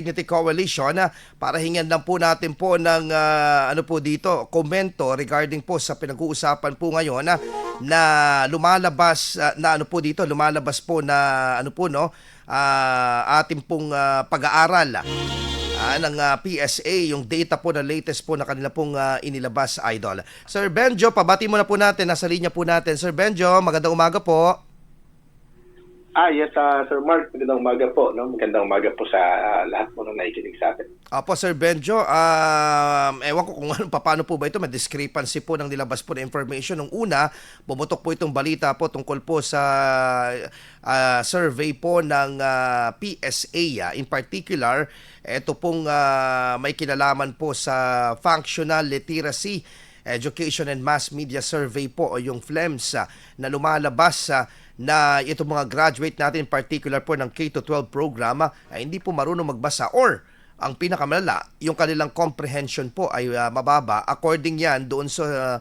Dignity Coalition para hingan lang po natin po ng ano po dito, komento regarding po sa pinag-uusapan po ngayon na lumalabas na ano po dito, lumalabas po na ano po no, ating pong pag-aaral ng PSA, yung data po na latest po na kanila pong inilabas, Idol. Sir Benjo, pabati mo na po natin, nasa linya po natin. Sir Benjo, magandang umaga po. Yes, Sir Mark, magandang umaga po. No? Magandang umaga po sa lahat po nang nakikinig sa atin. Opo, Sir Benjo, ewan ko kung paano po ba ito, may discrepancy po ng nilabas po na information. Nung una, bumutok po itong balita po tungkol po sa survey po ng PSA. In particular, ito pong may kinalaman po sa Functional Literacy Education and Mass Media Survey po o yung FLEMS na lumalabas na itong mga graduate natin, in particular po ng K-12 program, ay hindi po marunong magbasa or ang pinakamalala, yung kanilang comprehension po ay mababa. According yan doon sa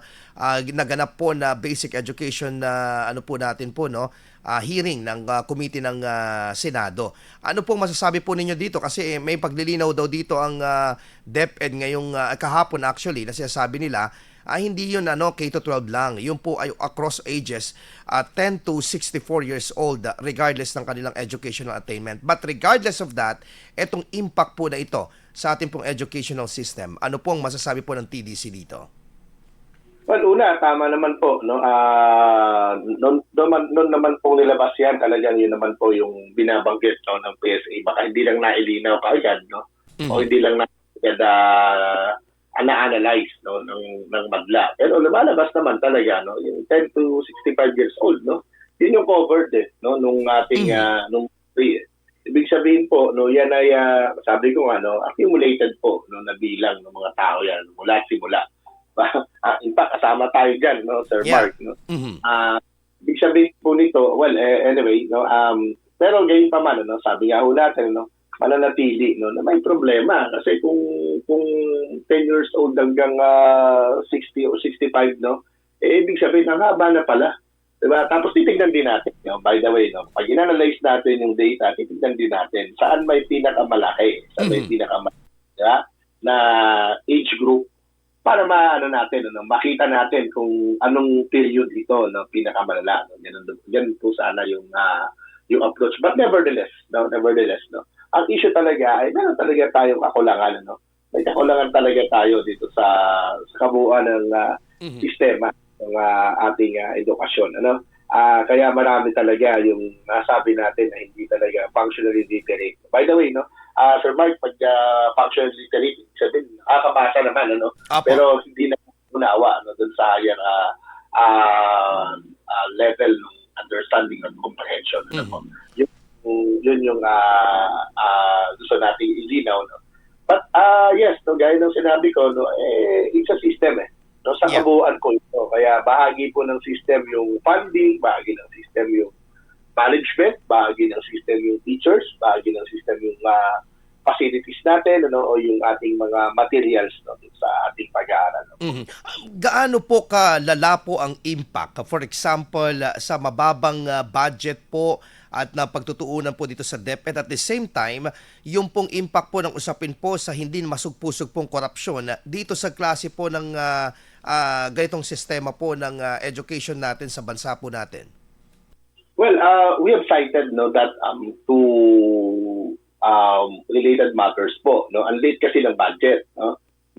naganap po na basic education na ano po natin po no, hearing ng committee ng Senado. Ano pong masasabi po ninyo dito? Kasi may paglilinaw daw dito ang DepEd ngayong kahapon actually na sinasabi nila hindi yun K-12 lang. Yun po ay across ages 10 to 64 years old regardless ng kanilang educational attainment. But regardless of that, etong impact po na ito sa ating pong educational system, ano pong masasabi po ng TDC dito? Well, una, tama naman po. No? Noon naman pong nilabas yan, talagang yun naman po yung binabanggit ng PSA. Baka hindi lang nailinaw kaagad, no? O hindi lang naagad na-analyze ng madla. Pero lumalabas naman talaga yung 10 to 65 years old, no? Yun yung covered nung ating nung ibig sabihin po yan ay sabi ko accumulated po na bilang ng mga tao yan mula simula. In fact, kasama tayo diyan, Sir Mark, no? Ibig sabihin po nito, well, anyway, pero gayon pa man, sabi nga ho natin, mananatili na may problema kasi kung 10 years old hanggang 60 o 65 ibig sabihin ang haba na pala, diba? Tapos titignan din natin, by the way, pag inanalyze natin yung data, titignan din natin saan may pinakamalaki, may pinakamalaki, diba? Na age group para makita natin kung anong period ito pinakamalala. Yan po sana yung approach, but nevertheless, ang issue talaga ay meron talaga tayong kakulangan, may kakulangan talaga tayo dito sa kabuuan ng sistema ng ating edukasyon, kaya marami talaga yung nasabi natin na hindi talaga functionally literate. By the way, Sir Mark, pag functionally literate, sabihin nakakabasa naman, pero hindi na unawa dun sa higher level ng understanding and comprehension. Yun yung gusto nating ilinaw. But yes, gaya ng sinabi ko, it's a system sa kabuuan ko ito. Kaya bahagi po ng system yung funding, bahagi ng system yung management, bahagi ng system yung teachers, bahagi ng system yung facilities natin o yung ating mga materials sa ating pag-aaral. Gaano po kalala po ang impact? For example, sa mababang budget po at na pagtutuunan po dito sa DepEd, at the same time, yung pong impact po ng usapin po sa hindi masugpusog pong korupsyon dito sa klase po ng ganitong sistema po ng education natin sa bansa po natin. Well, we have cited that two related matters po. Ang late kasi ng budget.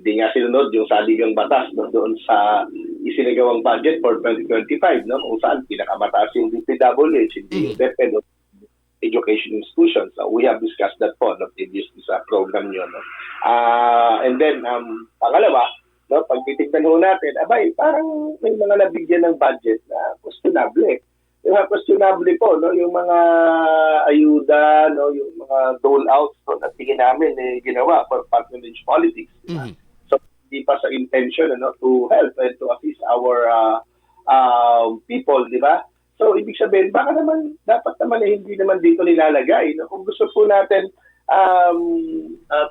Hindi nga sinunod yung saligang batas doon sa isinagawang budget for 2025, kung saan pinakamataas yung DPWH, hindi yung DepEd education institutions. We have discussed that po previously sa program nyo. And then, pangalawa, pag titignan ho natin, parang may mga nabigyan ng budget na questionable. Questionable po, yung mga ayuda, yung mga dole-outs na tingin namin ginawa for patronage politics. So, hindi pa sa intention to help and to assist our people, di ba? So, ibig sabihin, baka naman, dapat naman hindi naman dito nilalagay. Kung gusto po natin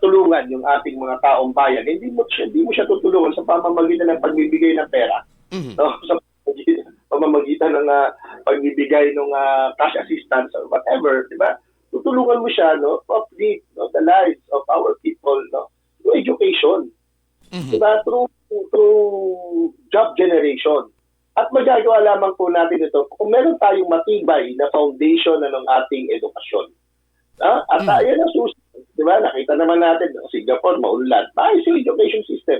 tulungan yung ating mga taong bayan, hindi mo siya tutulungan sa pamamagitan ng pagbibigay ng pera. Sa pamamagitan ng pagbibigay ng cash assistance or whatever, di ba? To tutulungan mo siya, no, to uplift, no, the lives of our people, no, through education, diba? Through job generation. At magagawa lamang po natin ito kung meron tayong matibay na foundation ng ating edukasyon. At yan ang susunod. Diba? Nakita naman natin, Singapore, maunlad. Maayos yung education system.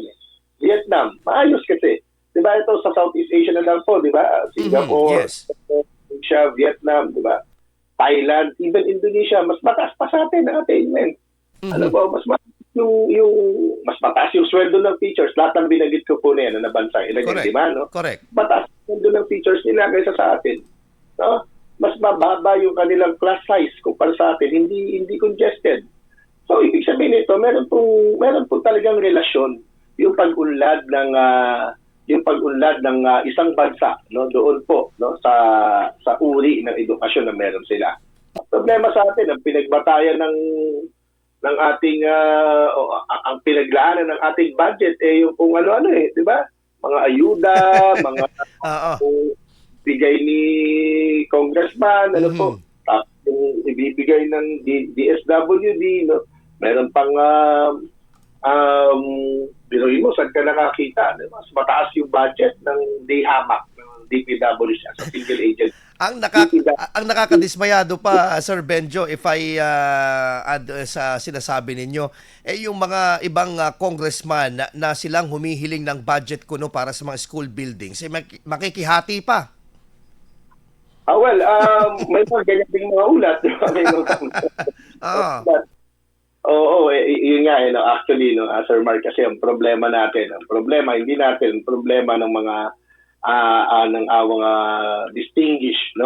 Vietnam, maayos kasi. Diba ito sa Southeast Asia na lang po, diba? Singapore, Yes. Indonesia, Vietnam, diba? Thailand, even Indonesia, mas mataas pa sa atin ang attainment. Ano po, mas mataas mas mataas yung sweldo ng teachers. Lahat ng binagit ko po na yan na bansa. Correct. Diba, no? Correct. Mataas yung sweldo ng teachers nila kaysa sa atin. No? Mas mababa yung kanilang class size kumpara sa atin, hindi congested. So ibig sabihin nito, meron po talagang relasyon yung pag-unlad ng isang bansa, no, doon po, no, sa uri ng edukasyon na meron sila. Ang problema sa atin, ang pinagbatayan ng ating ang pinaglaanan ng ating budget yung kung ano-ano di ba? Mga ayuda, mga bigay ni congressman, po, yung ibibigay ng DSWD, no? Meron pang binuhin mo, saan ka nakakita? Mas mataas yung budget ng DHAMAC, ng DPWC as a single agent. Ang nakakadismayado pa, Sir Benjo, if I add sa sinasabi ninyo, yung mga ibang congressman na silang humihiling ng budget kuno para sa mga school buildings, makikihati pa. May mga ganyan ding mga ulat. May mga yun nga, actually, Sir Mark, kasi ang problema hindi natin, problema ng mga mga distinguished,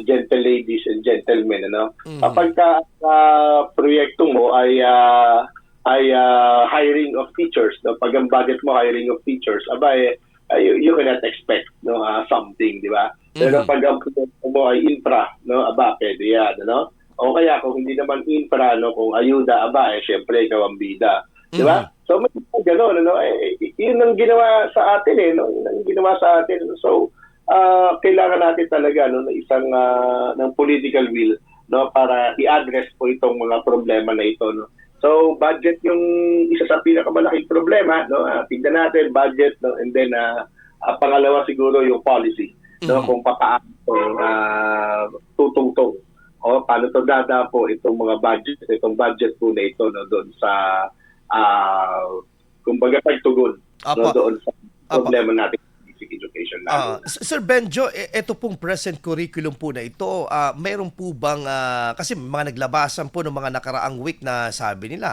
gentle ladies and gentlemen, kapag proyekto mo ay hiring of teachers, pag ang budget mo hiring of teachers, you cannot expect something, di ba? Pero pag ang proyekto mo ay infra, pwede yan, o kaya kung hindi naman infra, kung ayuda, syempre ikaw ang bida. Di ba? So may gano'n, yun ang ginawa sa atin, yun ang ginawa sa atin. So kailangan natin talaga ng isang ng political will, para i-address po itong mga problema na ito, So budget yung isa sa pinakamalaking problema, tignan natin budget, and then pangalawa siguro yung policy, kung paano tutungtong paano to dadapo itong mga budget po na ito doon sa kumbaga pagtugon doon sa problema natin sa basic education natin. Sir Benjo, ito pong present curriculum po na ito, meron po bang kasi mga naglabasan po ng mga nakaraang week na sabi nila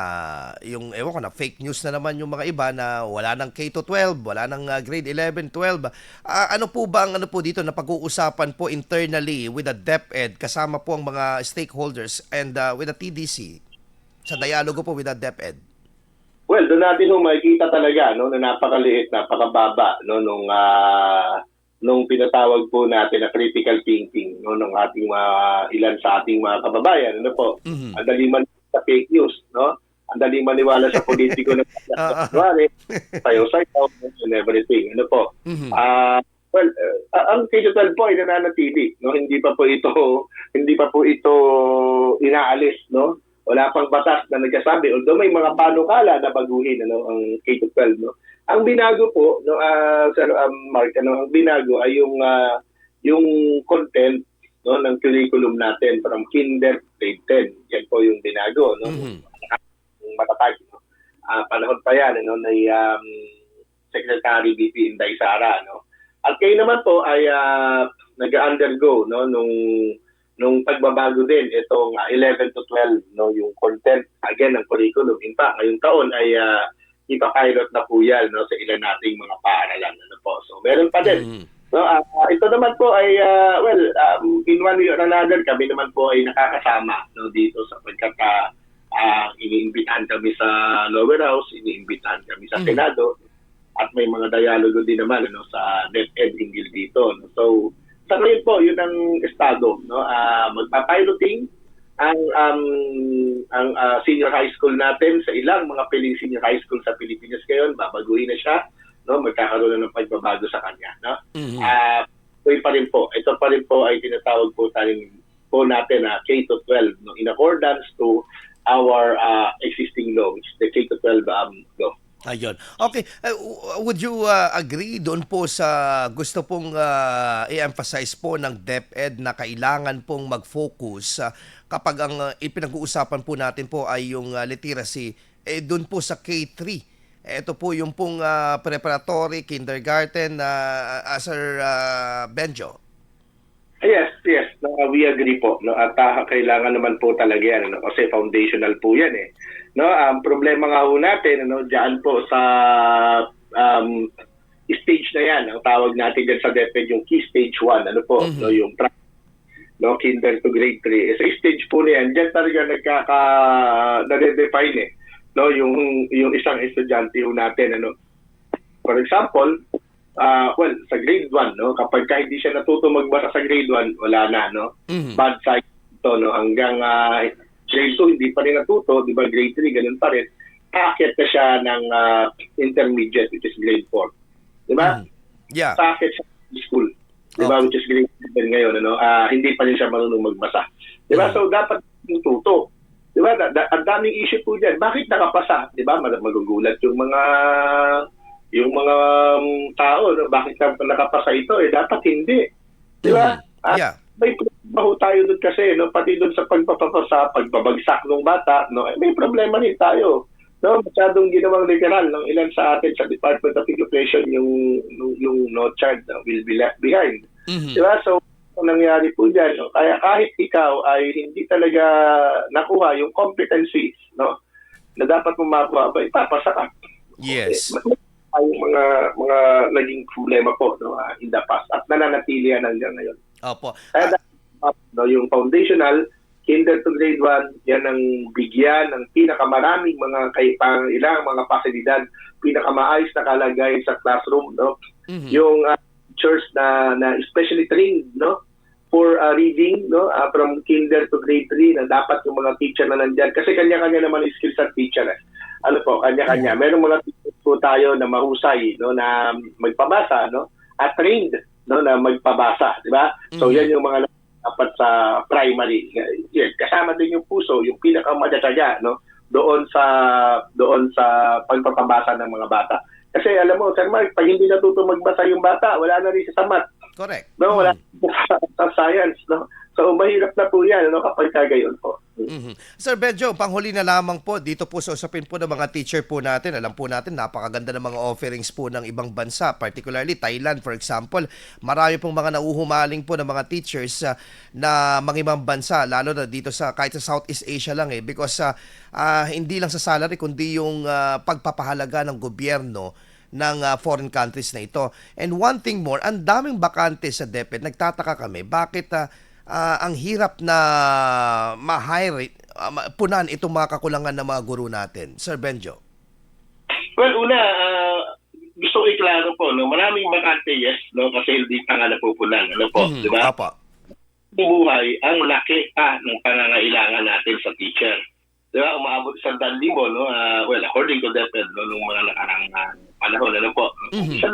yung ewan ko na fake news na naman yung mga iba na wala nang K-12, wala nang grade 11, 12. Ano po dito na pag-uusapan po internally with the DepEd kasama po ang mga stakeholders and with the TDC sa dialogo po with the DepEd? Well, doon natin makikita talaga na napakaliit, napakababa nung pinatawag po natin na critical thinking ng ating ilan sa ating mga kababayan. Ang dali maniwala sa fake news, ang dali maniwala sa politiko na sayo-sayo and everything. Well, ang K-12 po ay nananatili, hindi pa po ito inaalis, Wala pang batas na nagsasabi, although may mga panukala na baguhin ang K-12. Ang binago po, Sir Mark, ang binago ay yung content ng curriculum natin from kinder grade 10. Yan po yung binago. Matatag. Panahon pa yan ni Secretary BP Inday Sara. At kayo naman po ay nag-undergo nung pagbabago din itong 11 to 12 yung content again ng curriculum. In fact, ngayong taon ay ipapilot na po yan sa ilan nating mga paaralan. So meron pa din. Ito naman po ay in one way or another kami naman po ay nakakasama dito sapagkat iniimbitahan kami sa lower house, iniimbitahan kami sa Senado at may mga dialogo din naman sa DepEd hinggil dito. So sa ngayon po, yun ang estado. Magpapiloting ang senior high school natin sa ilang mga piling senior high school sa Pilipinas ngayon. Babaguhin na siya. Magkakaroon na ng pagbabago sa kanya. Ito pa rin po ay tinatawag po tayong po natin K to 12 no, in accordance to our existing law, which is the K to 12 law. Ayun. Okay, would you agree doon po sa gusto pong i-emphasize po ng DepEd na kailangan pong mag-focus kapag ang ipinag-uusapan po natin po ay yung literacy doon po sa K3. Ito po yung pong preparatory, kindergarten, Sir Benjo. Yes. No, we agree po. No, at kailangan naman po talaga yan. No, kasi foundational po yan eh. No, ang problema nga ho natin, no, diyan po sa stage na yan. Ang tawag natin dyan sa DepEd yung key stage 1. Ano po? No, yung kinder to grade 3. Sa stage po na yan, diyan talaga nade-define eh. No, yung isang estudyante ho natin. Ano? For example, sa grade 1, no, kapag hindi siya natuto magbasa sa grade 1, wala na, no? Bad side ito, no? Hanggang grade 2, hindi pa rin natuto, di ba, grade 3, ganun pa rin. Aakyat na siya ng intermediate, which is grade 4. Di ba? Yeah. Aakyat siya ng school, di ba, which is grade 7 ngayon, ano? Hindi pa rin siya marunong magbasa. Di ba? So, dapat yung tuto. Di ba? Ang daming issue po dyan. Bakit nakapasa? Di ba? Magugulat yung mga tao, no? Bakit nakapasa ito? Dapat hindi. Di ba? Yeah. May problema tayo doon kasi, no? Pati doon sa pagpapapasa, pagbabagsak ng bata, no? May problema rin tayo. No? Masyadong ginawang literal ng ilan sa atin sa Department of Education yung no child will be left behind. Di ba? So, ang nangyari po dyan, no? Kaya kahit ikaw ay hindi talaga nakuha yung competencies, no? Na dapat mo makuha, ipapasa ka. Yes. Ay mga naging problema po, no, in the past at nananatili yan hanggang ngayon. Opo. Kaya no, yung foundational kinder to grade 1, yan ang bigyan ng pinakamaraming mga ilang mga pasilidad, pinakamaayos na kalagay sa classroom, no. Yung teachers na especially trained, no, for reading, no, from kinder to grade 3, na dapat yung mga teacher na nandiyan kasi kanya-kanya naman skills at teacher. Ano po, kanya-kanya. Merong mga teachers po tayo na mahusay, no, na magpabasa, no, at trained, no, na magpabasa, di ba? So yan yung mga dapat sa primary. Yan, kasama din yung puso, yung pinakamadataga, no, doon sa pagpapabasa ng mga bata. Kasi alam mo, Sir Mark, pag hindi natuto magbasa yung bata, wala na rin siya sa math. Correct. No, wala sa science, no. So mahirap na po yan, no, kapag kagayon po. Sir Benjo, panghuli na lamang po dito po sa usapin po ng mga teacher po natin. Alam po natin, napakaganda ng mga offerings po ng ibang bansa, particularly Thailand for example. Marami pong mga nauhumaling po ng mga teachers na mga ibang bansa, lalo na dito sa kahit sa Southeast Asia lang because hindi lang sa salary kundi yung pagpapahalaga ng gobyerno ng foreign countries na ito. And one thing more, ang daming bakante sa DepEd. Nagtataka kami, bakit ang hirap na ma-hire, punan itong mga kakulangan ng mga guro natin? Sir Benjo. Well, una, gusto ko iklaro po, no, maraming bakante, yes, no, kasi hindi pa nga napupunan, ano po, di ba? Apa. Buhay, ang laki ng pangangailangan natin sa teacher. Di ba, umaabot sa 100,000, no, well, according to DepEd, no, nung mga nakarang panahon, ano po, 100,000.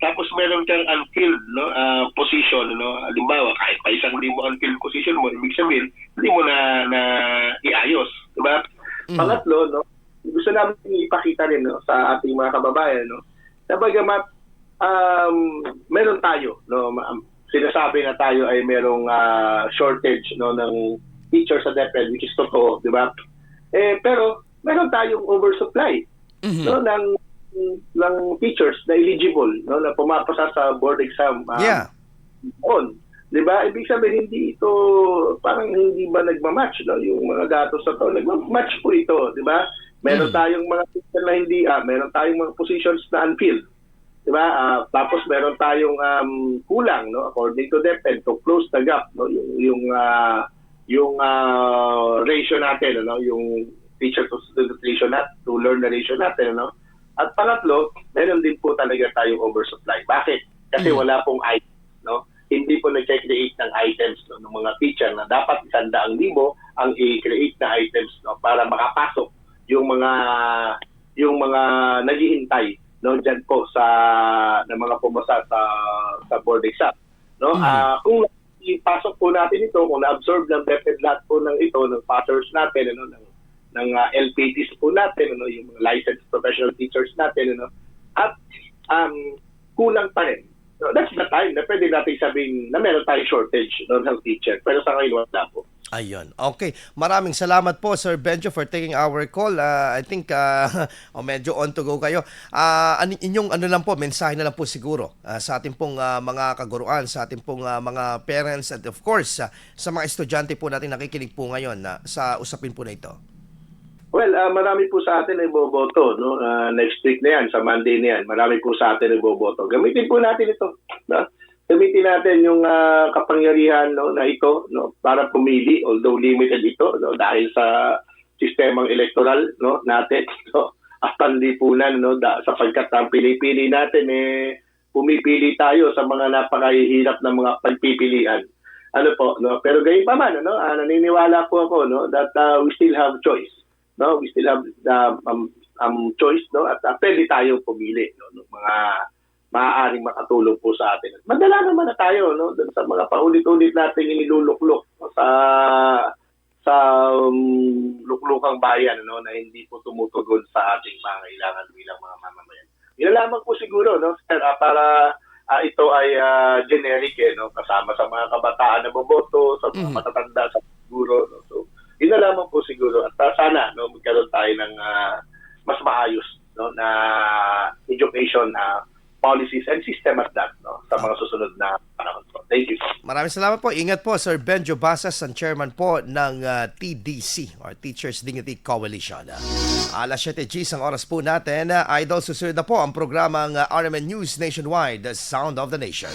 Tapos meron kang unfilled, no, position, no. Halimbawa, kahit pa 1,000 unfilled position mo, ibig sabihin, hindi mo na iayos, di ba? Pangatlo, no, gusto namin ipakita rin, no, sa ating mga kababayan, no, na bagamat meron tayo, no, sinasabi na tayo ay merong shortage, no, ng teacher sa DepEd, which is totoo, di ba? Pero meron tayong oversupply, no, ng teachers na eligible, no, na pumapasa sa board exam on. 'Di ba? Ibig sabihin hindi ito parang hindi ba nagma-match, no, yung mga datos sa to. Nagma-match po ito, 'di ba? Meron tayong mga teacher na hindi meron tayong mga positions na unfilled. 'Di ba? Tapos meron tayong kulang, no, according to DepEd to close the gap, no, yung ratio natin, no, yung teacher to student ratio to learner ratio natin, no. At pangatlo, meron din po talaga tayong oversupply. Bakit? Kasi wala pong items, no? Hindi po nag-create ng items, no, ng mga teacher na dapat 100,000 ang i-create na items, no, para makapasok yung mga naghihintay, no, diyan po sa ng mga pumasa sa board exam, no? Kung ipasok po natin ito, kung na-absorb ng DepEd lahat po ng ito, ng passers natin, ng LPTs po natin, yung mga licensed professional teachers natin, at kulang pa rin. So that's the time na pwede natin sabihin na meron tayong shortage ng teacher. Pero sa ngayon, wala po. Ayun. Okay. Maraming salamat po, Sir Benjo, for taking our call. I think medyo on to go kayo. Inyong lang po, mensahe na lang po siguro sa ating pong mga kaguruan, sa ating pong mga parents, and of course, sa mga estudyante po natin nakikinig po ngayon sa usapin po na ito. Well, marami po sa atin ay boboto, no? Next week na yan, sa Monday na yan, marami po sa atin ay boboto. Gamitin po natin ito, no? Gamitin natin yung kapangyarihan, no, na ito, no, para pumili, although limited ito, no, dahil sa sistemang electoral, no, natin, no, at panlipunan, no, sapagkat ang pinipili natin pumipili tayo sa mga napakahihirap na mga pagpipilian. Ano po, no? Pero gayon pa man, no, naniniwala po ako, no, that we still have choice. No, we still have choice, no, at pwede tayong pumili, no, ng mga maaaring makatulong po sa atin. Madala naman na tayo, no, sa mga paulit-ulit nating iniluluklok, no, sa luklukang bayan, no, na hindi po tumutugon sa ating mga kailangan bilang mga mamamayan. Yun lamang po siguro, no, sir, para ito ay generic, no, kasama sa mga kabataan na boboto, sa mga matatanda sa siguro, no. So yun na lamang po siguro, at sana, no, magkaroon tayo ng mas maayos, no, na education policies and system at that, no, sa mga susunod na panahon po. Thank you. Maraming salamat po. Ingat po, Sir Benjo Basas, ang chairman po ng TDC or Teachers Dignity Coalition. Alas 7:00 ang oras po natin. Idol, susunod na po ang programang RMN News Nationwide, The Sound of the Nation.